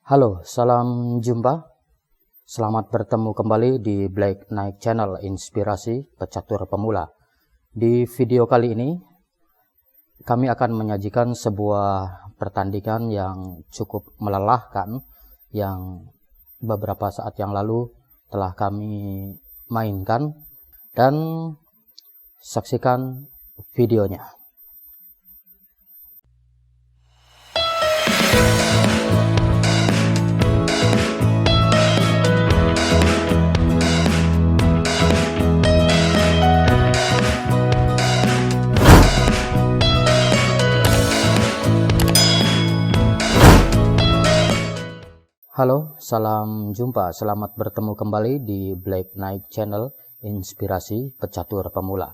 Halo, salam jumpa. Selamat bertemu kembali di Black Knight Channel Inspirasi Pecatur Pemula. Di video kali ini, kami akan menyajikan sebuah pertandingan yang cukup melelahkan yang beberapa saat yang lalu telah kami mainkan, dan saksikan videonya. Halo, salam jumpa. Selamat bertemu kembali di Black Knight Channel Inspirasi Pecatur Pemula.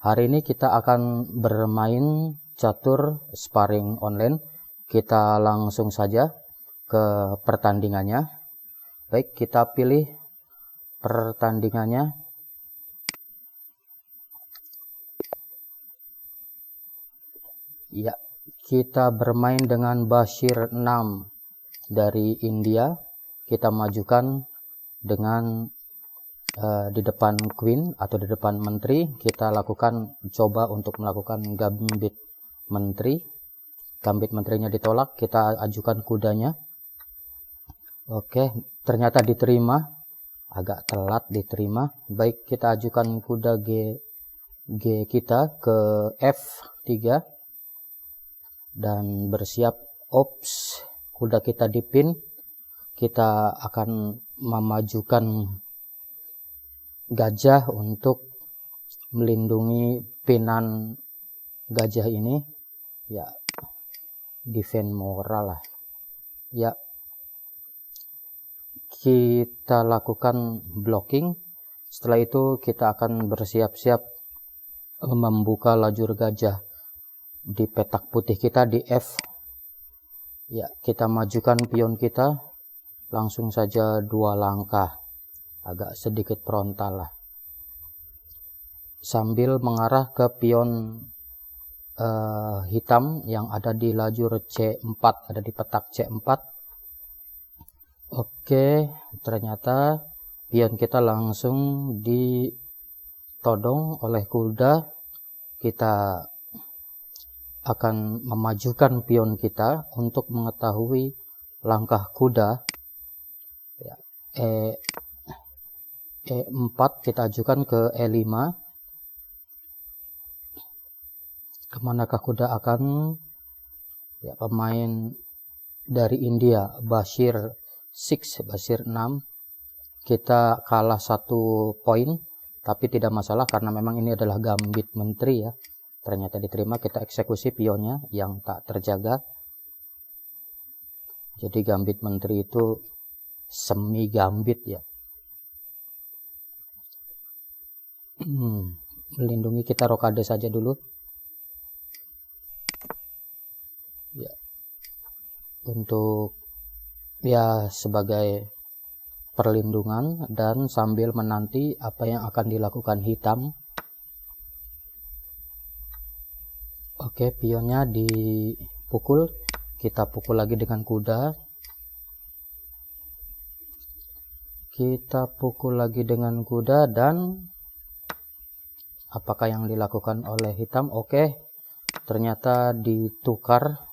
Hari ini kita akan bermain catur sparring online. Kita langsung saja ke pertandingannya. Baik, kita pilih pertandingannya. Ya, kita bermain dengan Bashir 6 dari India. Kita majukan dengan di depan Queen atau di depan Menteri. Kita lakukan coba untuk melakukan gambit Menteri. Gambit Menterinya ditolak, kita ajukan kudanya. Oke, ternyata diterima. Agak telat diterima. Baik, kita ajukan kuda G kita ke F3 dan bersiap. Ops, kuda kita dipin. Kita akan memajukan gajah untuk melindungi pinan gajah ini. Ya, defend moral lah. Ya, kita lakukan blocking. Setelah itu kita akan bersiap-siap membuka lajur gajah di petak putih kita di F. Ya, kita majukan pion kita langsung saja 2 langkah, agak sedikit frontal lah, sambil mengarah ke pion hitam yang ada di lajur C4, ada di petak C4. Oke, ternyata pion kita langsung ditodong oleh kuda. Kita akan memajukan pion kita untuk mengetahui langkah kuda. Ya, E4 kita ajukan ke E5. Kemanakah kuda akan? Ya, pemain dari India, Bashir 6. Kita kalah 1 poin, tapi tidak masalah karena memang ini adalah gambit Menteri ya. Ternyata diterima, kita eksekusi pionnya yang tak terjaga. Jadi gambit Menteri itu semi gambit ya. Melindungi, kita rokade saja dulu. Ya. Untuk ya sebagai perlindungan dan sambil menanti apa yang akan dilakukan hitam. Oke, pionnya dipukul. Kita pukul lagi dengan kuda. Kita pukul lagi dengan kuda, dan apakah yang dilakukan oleh hitam? Oke, ternyata ditukar.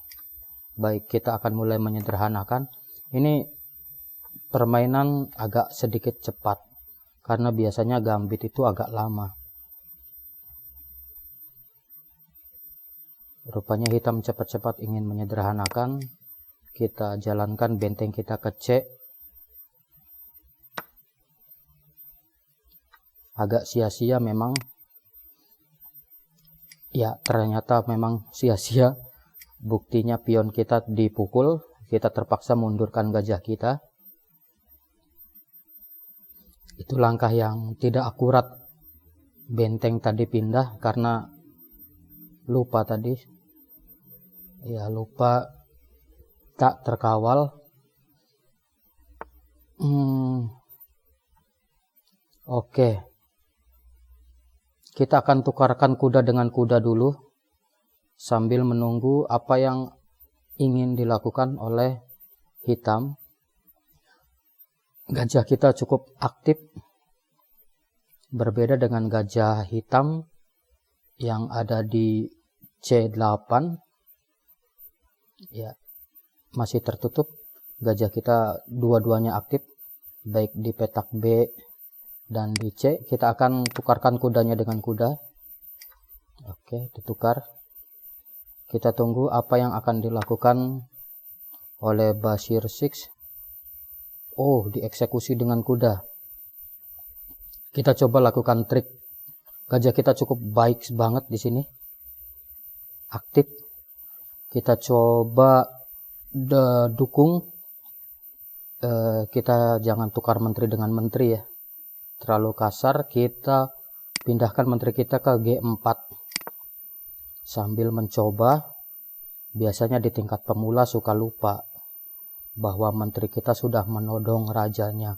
Baik, kita akan mulai menyederhanakan. Ini permainan agak sedikit cepat karena biasanya gambit itu agak lama. Rupanya hitam cepat-cepat ingin menyederhanakan. Kita jalankan benteng kita ke C. Agak sia-sia memang. Ya, ternyata memang sia-sia. Buktinya pion kita dipukul. Kita terpaksa mundurkan gajah kita. Itu langkah yang tidak akurat. Benteng tadi pindah karena lupa tadi. Ya, lupa tak terkawal. Oke. Kita akan tukarkan kuda dengan kuda dulu sambil menunggu apa yang ingin dilakukan oleh hitam. Gajah kita cukup aktif, berbeda dengan gajah hitam yang ada di C8. Ya, masih tertutup. Gajah kita dua-duanya aktif, baik di petak B dan di C. Kita akan tukarkan kudanya dengan kuda. Oke, ditukar. Kita tunggu apa yang akan dilakukan oleh Bashir Six. Oh, dieksekusi dengan kuda. Kita coba lakukan trik. Gajah kita cukup baik banget di sini, aktif. Kita coba dukung. Kita jangan tukar menteri dengan menteri ya, terlalu kasar. Kita pindahkan menteri kita ke G4 sambil mencoba. Biasanya di tingkat pemula suka lupa bahwa menteri kita sudah menodong rajanya.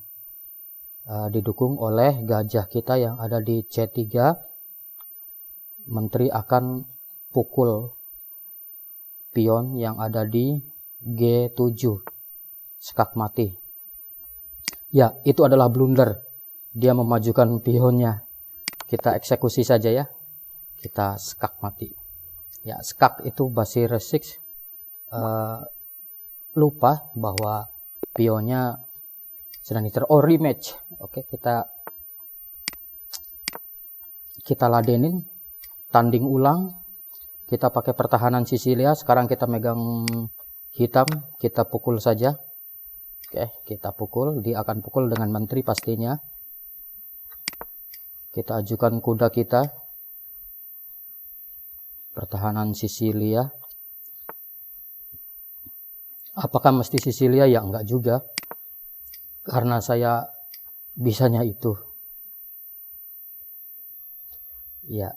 Didukung oleh gajah kita yang ada di C3. Menteri akan pukul pion yang ada di G7, skak mati. Ya, itu adalah blunder. Dia memajukan pionnya. Kita eksekusi saja ya. Kita skak mati. Ya, skak itu Bashir Six lupa bahwa pionnya sedang rematch. Oke, kita ladenin, tanding ulang. Kita pakai pertahanan Sisilia. Sekarang kita megang hitam, kita pukul saja. Oke, kita pukul. Dia akan pukul dengan menteri pastinya. Kita ajukan kuda kita. Pertahanan Sisilia. Apakah mesti Sisilia? Ya enggak juga. Karena saya bisanya itu. Ya.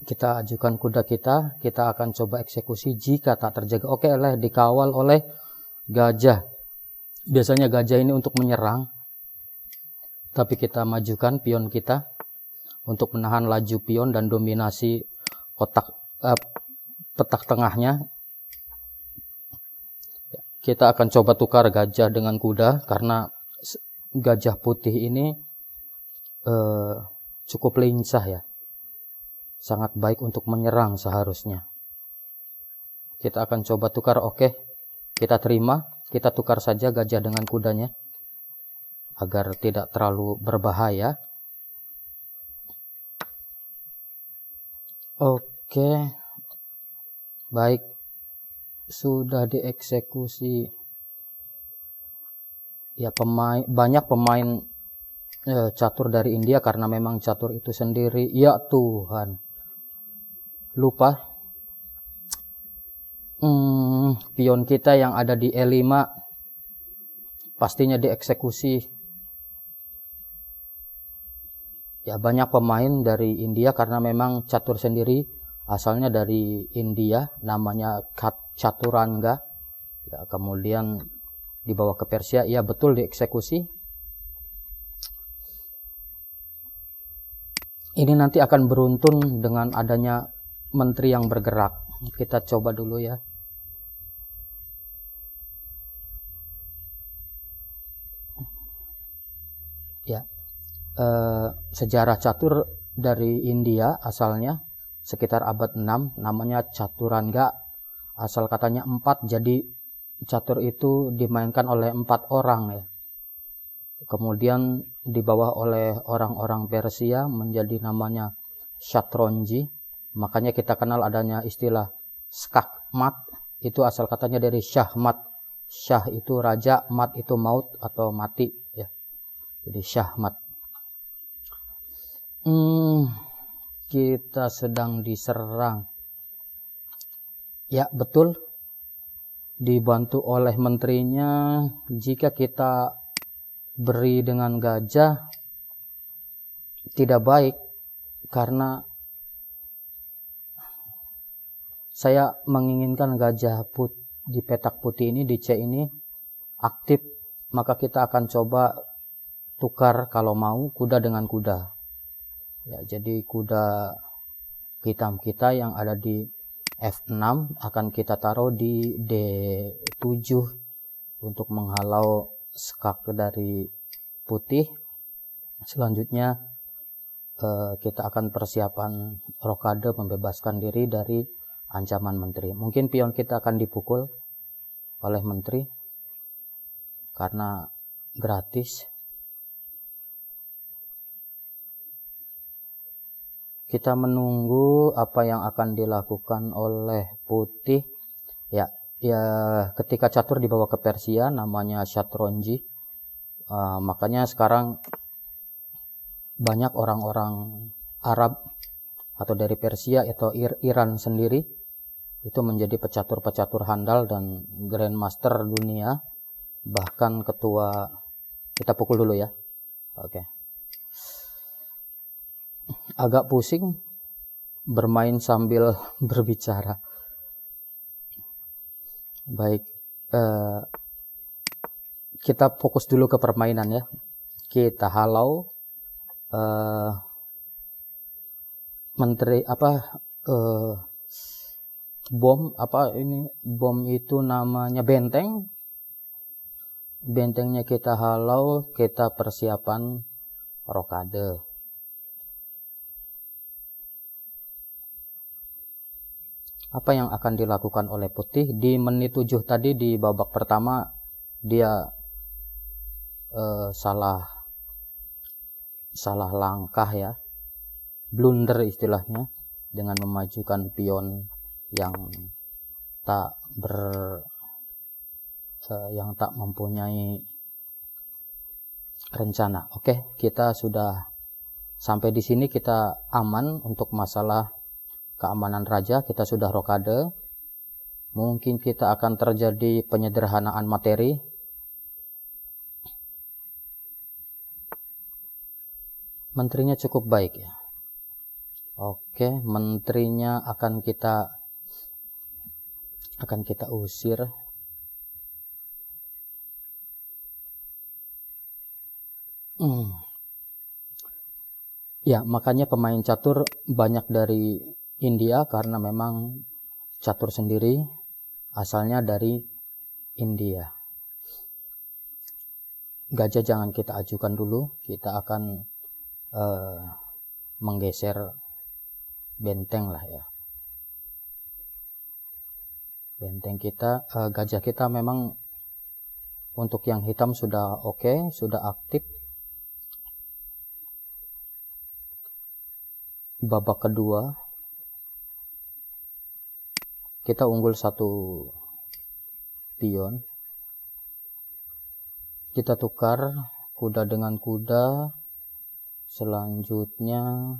Kita ajukan kuda kita. Kita akan coba eksekusi jika tak terjaga. Oke, dikawal oleh gajah. Biasanya gajah ini untuk menyerang. Tapi kita majukan pion kita untuk menahan laju pion dan dominasi petak tengahnya. Kita akan coba tukar gajah dengan kuda karena gajah putih ini cukup lincah ya. Sangat baik untuk menyerang seharusnya. Kita akan coba tukar. Oke, kita terima. Kita tukar saja gajah dengan kudanya agar tidak terlalu berbahaya. Oke, baik. Sudah dieksekusi. Ya, banyak pemain catur dari India karena memang catur itu sendiri. Ya Tuhan, lupa. Pion kita yang ada di E5 pastinya dieksekusi. Ya, banyak pemain dari India karena memang catur sendiri. Asalnya dari India, namanya Chaturanga. Ya, kemudian dibawa ke Persia. Ya, betul, dieksekusi. Ini nanti akan beruntun dengan adanya menteri yang bergerak. Kita coba dulu ya. Ya, sejarah catur dari India asalnya. Sekitar abad 6, namanya Chaturanga. Asal katanya 4, jadi catur itu dimainkan oleh 4 orang ya. Kemudian dibawa oleh orang-orang Persia menjadi namanya Shatranji. Makanya kita kenal adanya istilah skakmat. Itu asal katanya dari Syahmat. Syah itu raja, mat itu maut atau mati ya. Jadi Syahmat. Kita sedang diserang. Ya, betul. Dibantu oleh menterinya. Jika kita beri dengan gajah, tidak baik. Karena saya menginginkan gajah di petak putih ini, di C ini, aktif. Maka kita akan coba tukar kalau mau kuda dengan kuda. Ya, jadi kuda hitam kita yang ada di F6 akan kita taruh di D7 untuk menghalau skak dari putih. Selanjutnya kita akan persiapan rokade membebaskan diri dari ancaman menteri. Mungkin pion kita akan dipukul oleh menteri karena gratis. Kita menunggu apa yang akan dilakukan oleh putih. Ya, ketika catur dibawa ke Persia namanya syatronji. Makanya sekarang banyak orang-orang Arab atau dari Persia atau Iran sendiri itu menjadi pecatur-pecatur handal dan grandmaster dunia, bahkan ketua. Kita pukul dulu ya. Oke. Agak pusing bermain sambil berbicara. Baik, kita fokus dulu ke permainan ya. Kita halau bom itu namanya benteng. Bentengnya kita halau, kita persiapan rokade. Apa yang akan dilakukan oleh putih di menit 7 tadi di babak pertama? Dia salah langkah ya, blunder istilahnya, dengan memajukan pion yang tak mempunyai rencana. Oke, kita sudah sampai di sini, kita aman untuk masalah keamanan raja. Kita sudah rokade. Mungkin kita akan terjadi penyederhanaan materi. Menterinya cukup baik ya. Oke, menterinya akan kita usir. Ya, makanya pemain catur banyak dari India karena memang catur sendiri asalnya dari India. Gajah jangan kita ajukan dulu, kita akan menggeser benteng lah ya. Benteng kita, gajah kita memang untuk yang hitam sudah oke, sudah aktif. Babak kedua kita unggul 1 pion. Kita tukar kuda dengan kuda. Selanjutnya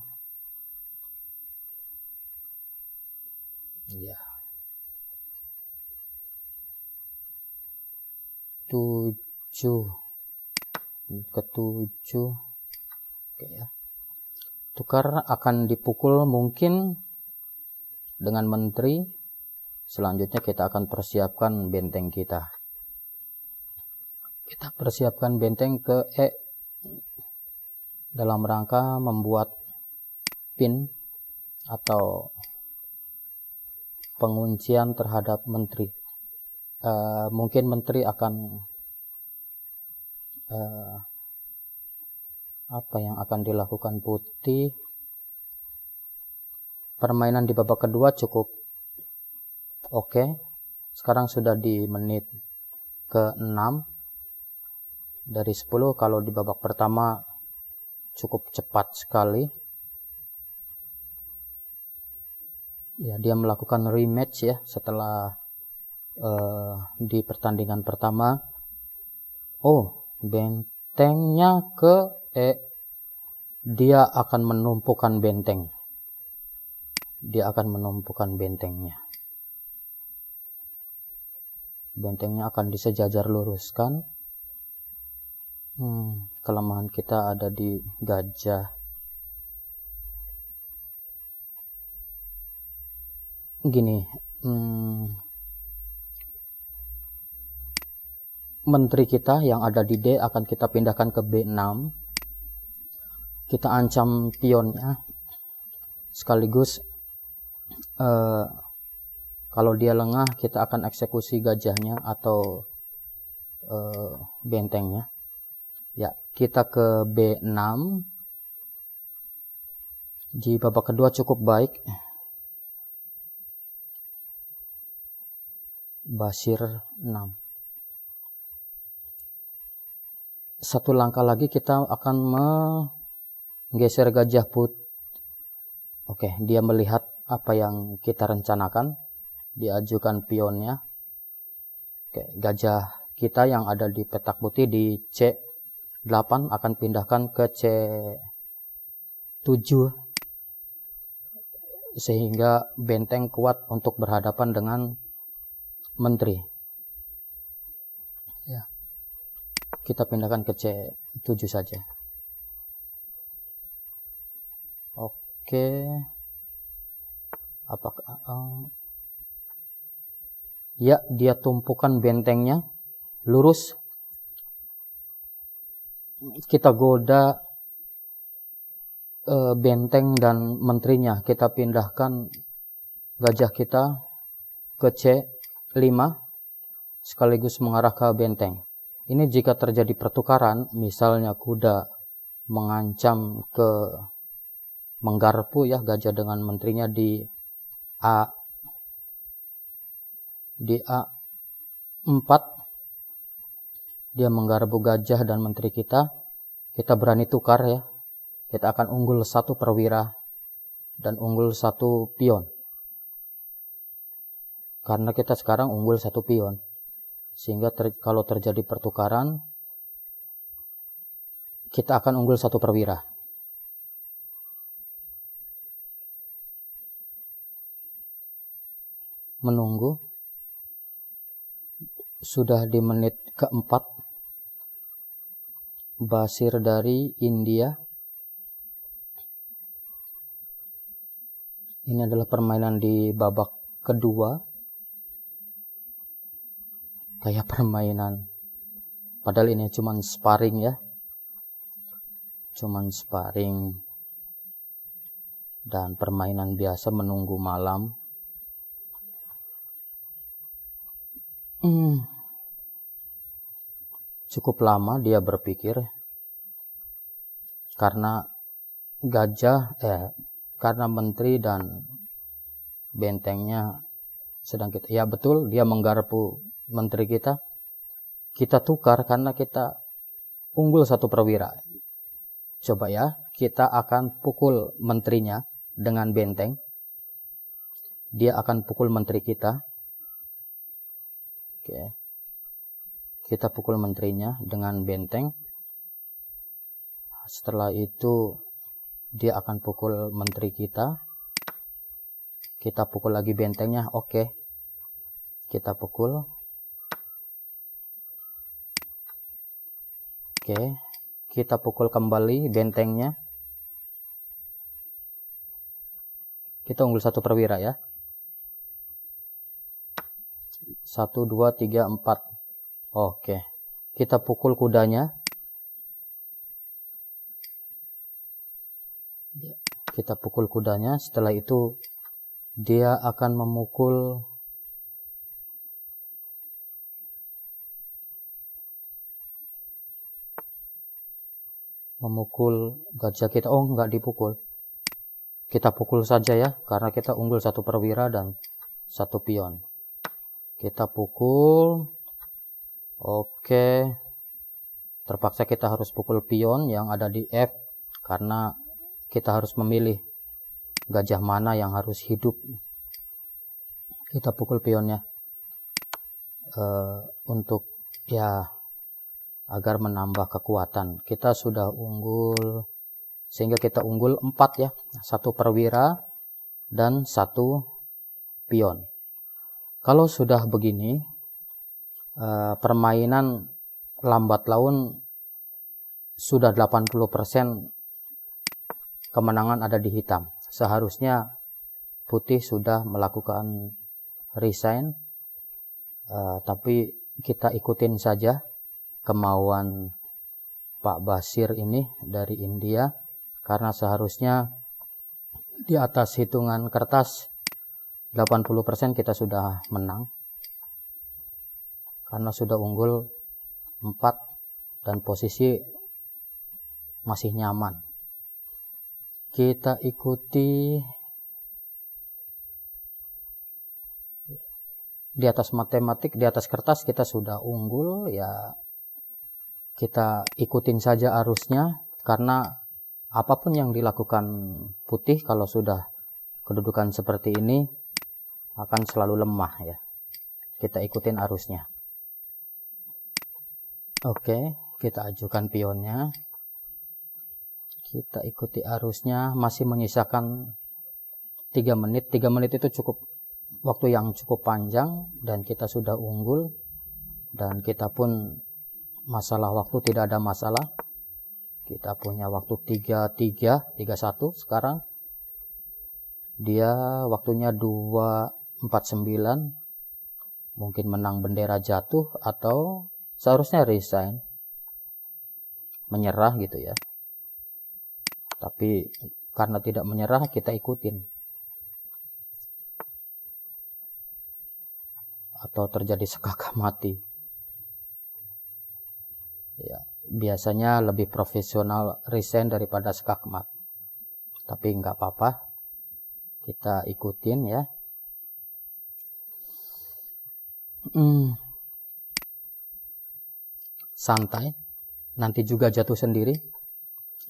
ya 7 ke 7. Oke ya. Tukar akan dipukul mungkin dengan menteri. Selanjutnya kita akan persiapkan benteng kita. Kita persiapkan benteng ke dalam rangka membuat pin atau penguncian terhadap menteri. Mungkin menteri akan apa yang akan dilakukan putih. Permainan di babak kedua cukup oke. Sekarang sudah di menit ke-6 dari 10. Kalau di babak pertama cukup cepat sekali. Ya, dia melakukan rematch ya setelah di pertandingan pertama. Oh, bentengnya ke dia akan menumpukan benteng. Dia akan menumpukan bentengnya. Bentengnya akan disejajar luruskan. Kelemahan kita ada di gajah. Gini, menteri kita yang ada di D akan kita pindahkan ke B6. Kita ancam pionnya, sekaligus kalau dia lengah kita akan eksekusi gajahnya atau bentengnya. Ya, kita ke B6. Di babak kedua cukup baik. Basir 6. Satu langkah lagi kita akan menggeser gajah putih. Oke, dia melihat apa yang kita rencanakan. Diajukan pionnya. Oke, gajah kita yang ada di petak putih di C8 akan pindahkan ke C7 sehingga benteng kuat untuk berhadapan dengan menteri. Ya. Kita pindahkan ke C7 saja. Oke. Apakah ya, dia tumpukan bentengnya lurus. Kita goda benteng dan menterinya. Kita pindahkan gajah kita ke C5 sekaligus mengarah ke benteng. Ini jika terjadi pertukaran, misalnya kuda mengancam ke menggarpu ya gajah dengan menterinya di A4, dia menggarpu gajah dan menteri kita berani tukar ya. Kita akan unggul 1 perwira dan unggul 1 pion. Karena kita sekarang unggul 1 pion. Sehingga kalau terjadi pertukaran, kita akan unggul 1 perwira. Menunggu. Sudah di menit keempat. Basir dari India. Ini adalah permainan di babak kedua. Kayak permainan. Padahal ini cuman sparring ya. Cuman sparring. Dan permainan biasa menunggu malam. Cukup lama dia berpikir. Karena karena menteri dan bentengnya sedang kita. Ya betul, dia menggarpu menteri kita. Kita tukar karena kita unggul 1 perwira. Coba ya, kita akan pukul menterinya dengan benteng. Dia akan pukul menteri kita. Oke. Kita pukul menterinya dengan benteng. Setelah itu dia akan pukul menteri kita. Kita pukul lagi bentengnya. Oke. Kita pukul. Oke. Kita pukul kembali bentengnya. Kita unggul 1 perwira ya. 1, 2, 3, 4. Oke. Kita pukul kudanya. Kita pukul kudanya. Setelah itu dia akan memukul gajah kita. Oh, enggak dipukul. Kita pukul saja ya, karena kita unggul 1 perwira dan 1 pion. Kita pukul. Oke. Terpaksa kita harus pukul pion yang ada di F, karena kita harus memilih gajah mana yang harus hidup. Kita pukul pionnya untuk ya agar menambah kekuatan. Kita sudah unggul, sehingga kita unggul 4 ya, 1 perwira dan 1 pion. Kalau sudah begini, permainan lambat laun sudah 80% kemenangan ada di hitam. Seharusnya putih sudah melakukan resign, tapi kita ikutin saja kemauan Pak Basir ini dari India, karena seharusnya di atas hitungan kertas 80% kita sudah menang, karena sudah unggul 4 dan posisi masih nyaman. Kita ikuti di atas matematik, di atas kertas kita sudah unggul ya. Kita ikutin saja arusnya, karena apapun yang dilakukan putih kalau sudah kedudukan seperti ini akan selalu lemah ya. Kita ikutin arusnya. Oke, kita ajukan pionnya. Kita ikuti arusnya, masih menyisakan 3 menit. 3 menit itu cukup waktu yang cukup panjang dan kita sudah unggul, dan kita pun masalah waktu tidak ada masalah. Kita punya waktu 31 sekarang. Dia waktunya 2:49. Mungkin menang bendera jatuh atau seharusnya resign, menyerah gitu ya. Tapi karena tidak menyerah, kita ikutin. Atau terjadi sekakah mati. Ya, biasanya lebih profesional resign daripada skakmat. Tapi nggak apa-apa. Kita ikutin ya. Santai. Nanti juga jatuh sendiri.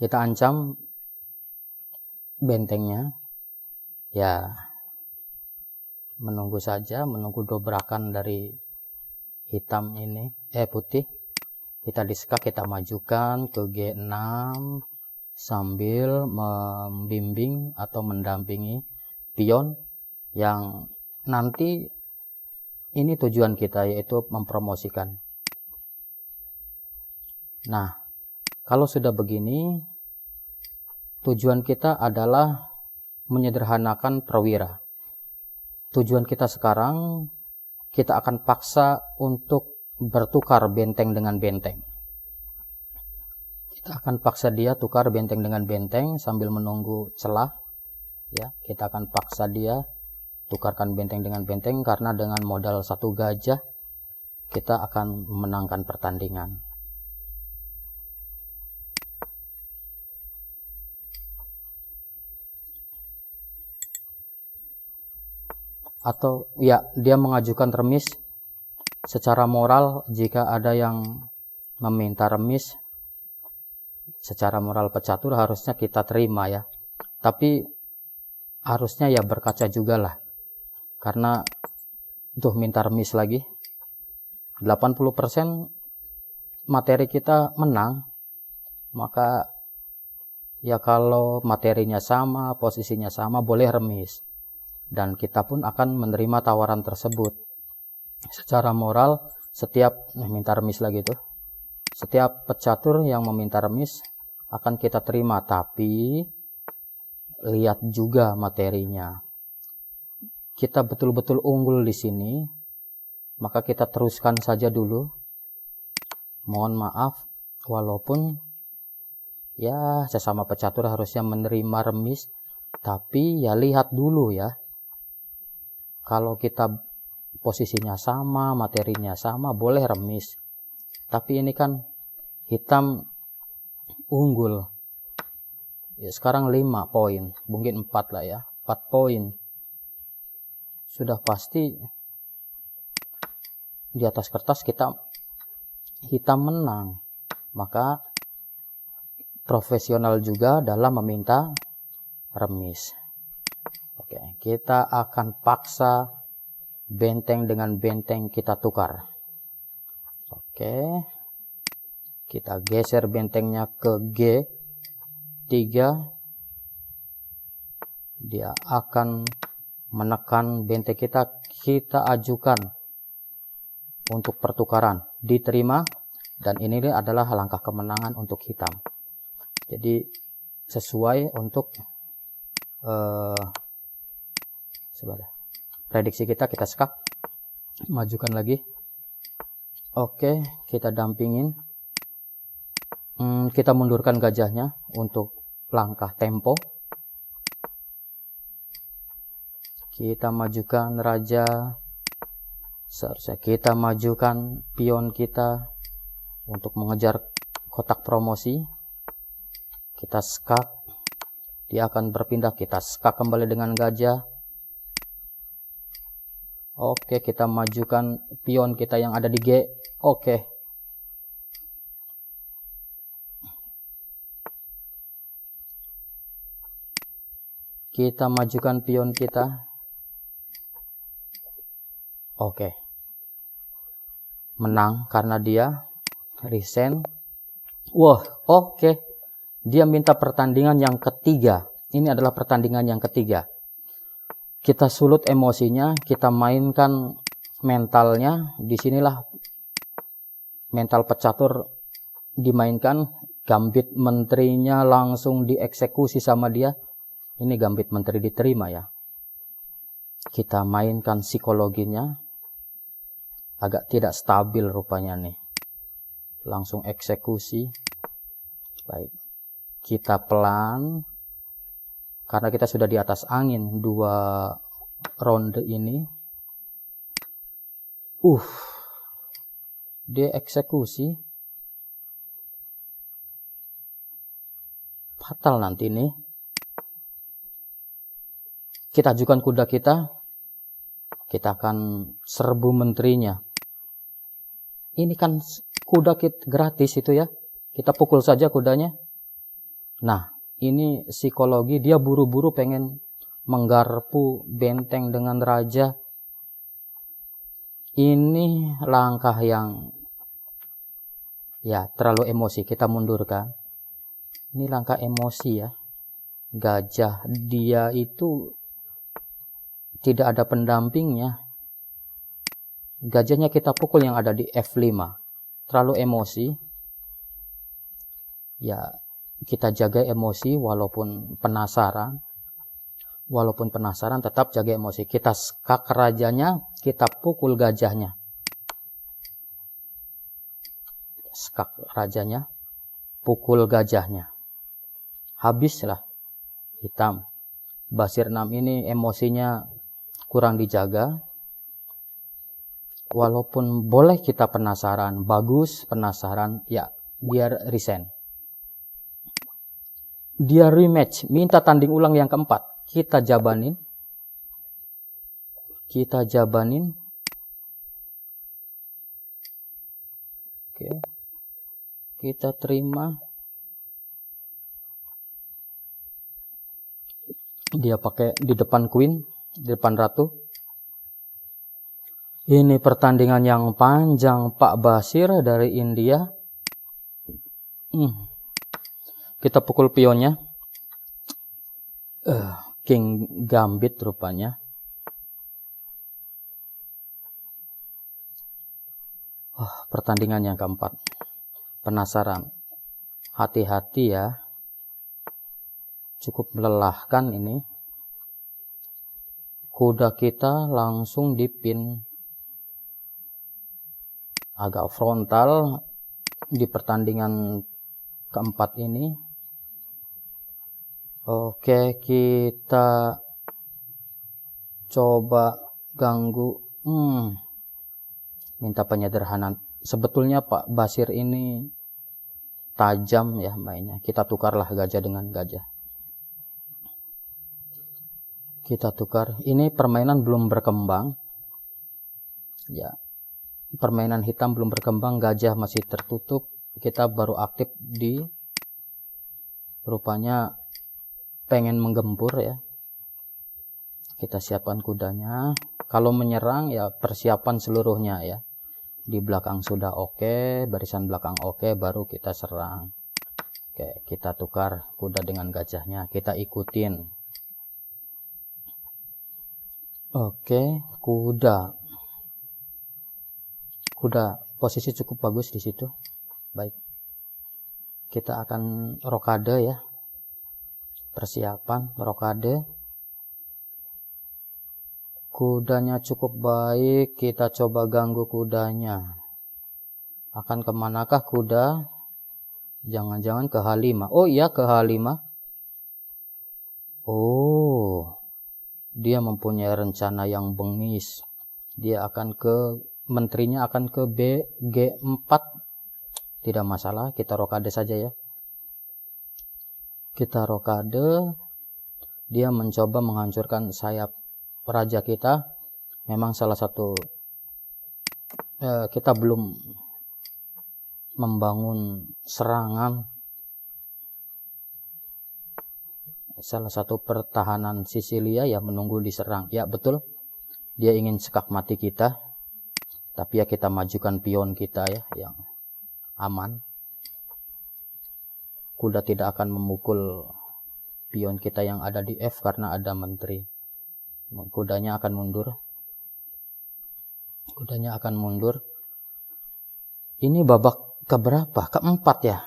Kita ancam bentengnya. Ya, menunggu saja, menunggu dobrakan dari hitam ini, putih. Kita diskak, kita majukan ke G6 sambil membimbing atau mendampingi pion yang nanti ini tujuan kita, yaitu mempromosikan. Nah, kalau sudah begini, tujuan kita adalah menyederhanakan perwira. Tujuan kita sekarang, kita akan paksa untuk bertukar benteng dengan benteng. Kita akan paksa dia tukar benteng dengan benteng sambil menunggu celah. Ya, kita akan paksa dia tukarkan benteng dengan benteng, karena dengan modal 1 gajah kita akan memenangkan pertandingan. Atau ya, dia mengajukan remis. Secara moral, jika ada yang meminta remis, secara moral pecatur harusnya kita terima ya. Tapi harusnya ya berkaca juga lah, karena tuh minta remis lagi. 80% materi kita menang, maka ya kalau materinya sama, posisinya sama, boleh remis. Dan kita pun akan menerima tawaran tersebut. Secara moral, setiap minta remis lagi tuh, setiap pecatur yang meminta remis akan kita terima, tapi lihat juga materinya. Kita betul-betul unggul di sini, maka kita teruskan saja dulu. Mohon maaf, walaupun ya sesama pecatur harusnya menerima remis, tapi ya lihat dulu ya. Kalau kita posisinya sama, materinya sama, boleh remis. Tapi ini kan hitam unggul. Ya, sekarang 5 poin, mungkin 4 lah ya, 4 poin. Sudah pasti di atas kertas kita hitam menang. Maka profesional juga dalam meminta remis. Oke, kita akan paksa benteng dengan benteng kita tukar. Oke, kita geser bentengnya ke G3. Dia akan menekan benteng kita, kita ajukan untuk pertukaran, diterima, dan ini adalah langkah kemenangan untuk hitam. Jadi sesuai untuk prediksi kita skak, majukan lagi. Oke, kita dampingin. Kita mundurkan gajahnya untuk langkah tempo. Kita majukan raja. Seharusnya kita majukan pion kita. Untuk mengejar kotak promosi, kita skak, dia akan berpindah, kita skak kembali dengan gajah. Oke, kita majukan pion kita yang ada di G. Oke. Kita majukan pion kita. Oke. Menang karena dia resign. Wah, oke. Dia minta pertandingan yang ketiga. Ini adalah pertandingan yang ketiga. Kita sulut emosinya, kita mainkan mentalnya. Disinilah mental pecatur dimainkan. Gambit menterinya langsung dieksekusi sama dia. Ini gambit menteri diterima ya. Kita mainkan psikologinya. Agak tidak stabil rupanya nih. Langsung eksekusi. Baik. Kita pelan. Karena kita sudah di atas angin 2 ronde ini. Dia eksekusi. Fatal nanti nih. Kita ajukan kuda kita. Kita akan serbu menterinya. Ini kan kuda kita gratis itu ya. Kita pukul saja kudanya. Nah, ini psikologi. Dia buru-buru pengen menggarpu benteng dengan raja. Ini langkah yang ya terlalu emosi. Kita mundurkan. Ini langkah emosi ya. Gajah dia itu tidak ada pendampingnya. Gajahnya kita pukul yang ada di F5. Terlalu emosi. Ya, kita jaga emosi walaupun penasaran. Walaupun penasaran tetap jaga emosi. Kita skak rajanya, kita pukul gajahnya. Skak rajanya, pukul gajahnya. Habislah hitam. Basir 6 ini emosinya kurang dijaga. Walaupun boleh kita penasaran, bagus penasaran, ya biar resign. Dia rematch, minta tanding ulang yang keempat. Kita jabanin. Kita jabanin. Oke. Kita terima. Dia pakai di depan queen, di depan ratu. Ini pertandingan yang panjang Pak Basir dari India. Kita pukul pionnya. King Gambit rupanya. Pertandingan yang keempat. Penasaran. Hati-hati ya. Cukup melelahkan ini. Kuda kita langsung dipin. Agak frontal di pertandingan keempat ini. Oke, kita coba ganggu. Minta penyederhanaan. Sebetulnya Pak Basir ini tajam ya mainnya. Kita tukarlah gajah dengan gajah. Kita tukar. Ini permainan belum berkembang. Ya. Permainan hitam belum berkembang, gajah masih tertutup. Kita baru aktif di rupanya pengen menggempur ya. Kita siapkan kudanya. Kalau menyerang ya persiapan seluruhnya ya. Di belakang sudah oke, barisan belakang oke, baru kita serang. Oke, kita tukar kuda dengan gajahnya. Kita ikutin. Oke, kuda. Kuda posisi cukup bagus di situ. Baik. Kita akan rokade ya. Persiapan rokade. Kudanya cukup baik. Kita coba ganggu kudanya. Akan kemanakah kuda? Jangan-jangan ke H5. Oh iya, ke H5. Oh. Dia mempunyai rencana yang bengis. Dia akan ke menterinya akan ke G4. tidak masalah, kita rokade saja ya. Kita rokade, dia mencoba menghancurkan sayap raja kita. Memang salah satu kita belum membangun serangan, salah satu pertahanan Sisilia ya menunggu diserang. Ya betul, dia ingin sekak mati kita, tapi ya kita majukan pion kita ya yang aman. Kuda tidak akan memukul pion kita yang ada di F karena ada menteri. Kudanya akan mundur. Kudanya akan mundur. Ini babak keberapa? Keempat ya.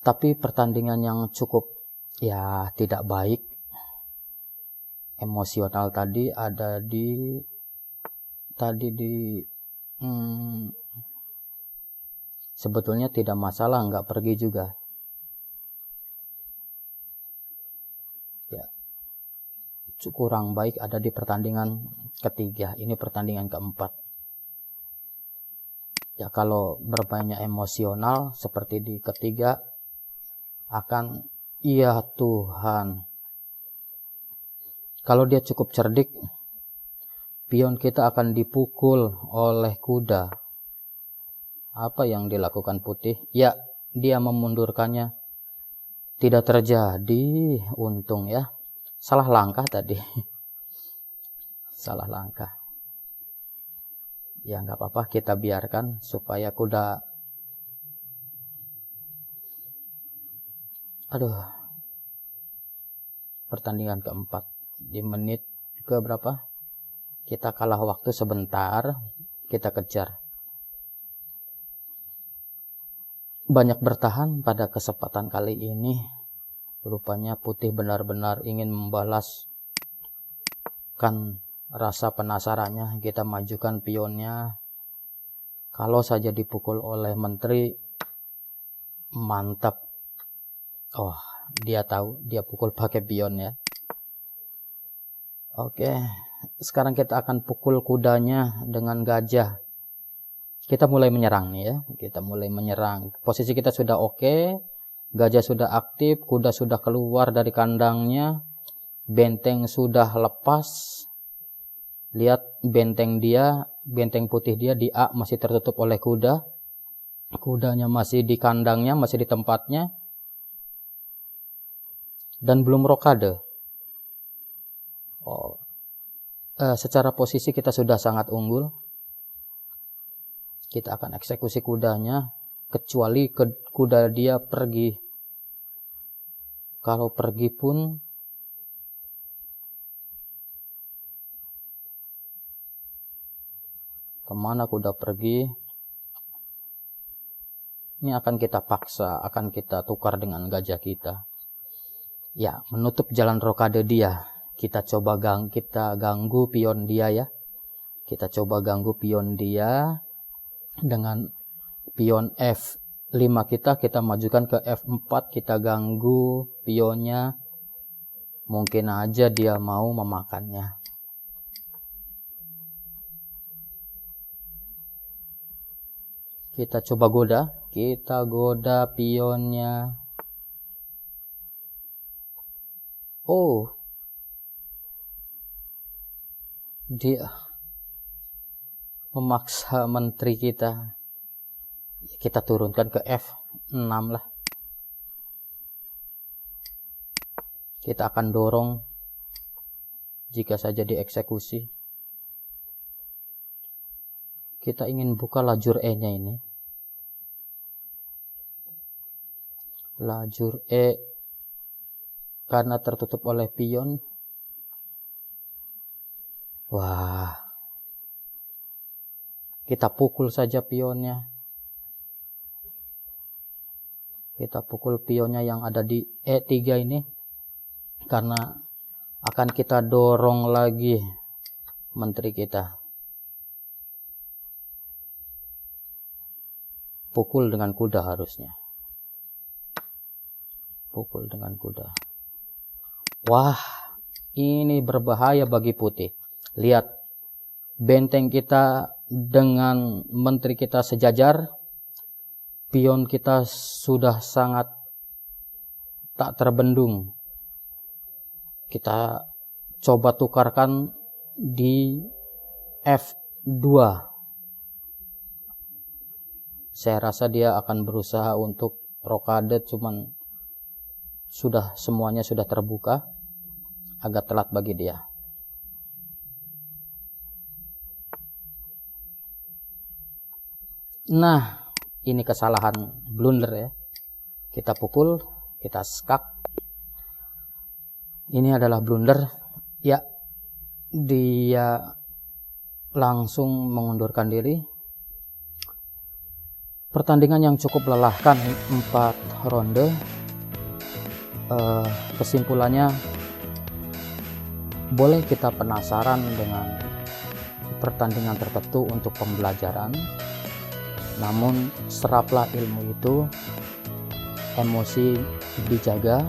Tapi pertandingan yang cukup ya tidak baik. Emosional tadi ada di sebetulnya tidak masalah, nggak pergi juga. Ya, kurang baik ada di pertandingan ketiga. Ini pertandingan keempat. Ya kalau bermainnya emosional seperti di ketiga akan iya Tuhan. Kalau dia cukup cerdik, pion kita akan dipukul oleh kuda. Apa yang dilakukan putih? Ya, dia memundurkannya. Tidak terjadi, untung ya. Salah langkah tadi. Salah langkah. Ya nggak apa-apa, kita biarkan supaya kuda. Aduh. Pertandingan keempat. Di menit ke berapa? Kita kalah waktu sebentar. Kita kejar. Banyak bertahan pada kesempatan kali ini. Rupanya putih benar-benar ingin membalaskan rasa penasarannya. Kita majukan pionnya. Kalau saja dipukul oleh menteri, mantap. Oh, dia tahu, dia pukul pakai pion ya. Oke, sekarang kita akan pukul kudanya dengan gajah. Kita mulai menyerang nih ya. Kita mulai menyerang. Posisi kita sudah oke. Gajah sudah aktif, kuda sudah keluar dari kandangnya. Benteng sudah lepas. Lihat benteng dia, benteng putih dia di A masih tertutup oleh kuda. Kudanya masih di kandangnya, masih di tempatnya. Dan belum rokade. Secara posisi kita sudah sangat unggul. Kita akan eksekusi kudanya, kecuali kuda dia pergi. Kalau pergi pun kemana kuda pergi? Ini akan kita paksa, akan kita tukar dengan gajah kita. Ya, menutup jalan rokade dia. Kita coba ganggu pion dia ya. Kita coba ganggu pion dia dengan pion F5 kita majukan ke F4, kita ganggu pionnya. Mungkin aja dia mau memakannya. Kita coba goda pionnya. Oh, dia memaksa menteri kita. Kita turunkan ke F6 lah. Kita akan dorong jika saja dieksekusi. Kita ingin buka lajur E-nya ini. Lajur E karena tertutup oleh pion. Wah. Kita pukul saja pionnya. Kita pukul pionnya yang ada di E3 ini. Karena akan kita dorong lagi menteri kita. Pukul dengan kuda harusnya. Pukul dengan kuda. Wah, ini berbahaya bagi putih. Lihat, benteng kita dengan menteri kita sejajar, pion kita sudah sangat tak terbendung. Kita coba tukarkan di F2. Saya rasa dia akan berusaha untuk rokade, cuman semuanya sudah terbuka. Agak telat bagi dia. Nah, ini kesalahan blunder ya. Kita pukul, kita skak. Ini adalah blunder. Ya, dia langsung mengundurkan diri. Pertandingan yang cukup melelahkan, 4 ronde. Kesimpulannya, boleh kita penasaran dengan pertandingan tertentu untuk pembelajaran, namun seraplah ilmu itu. Emosi dijaga,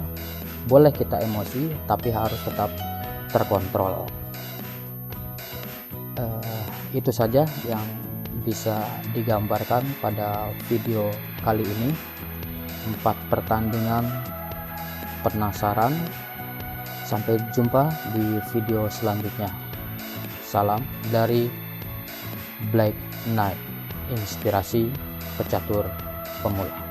boleh kita emosi tapi harus tetap terkontrol. Itu saja yang bisa digambarkan pada video kali ini. 4 pertandingan penasaran. Sampai jumpa di video selanjutnya. Salam dari Black Knight, inspirasi pecatur pemula.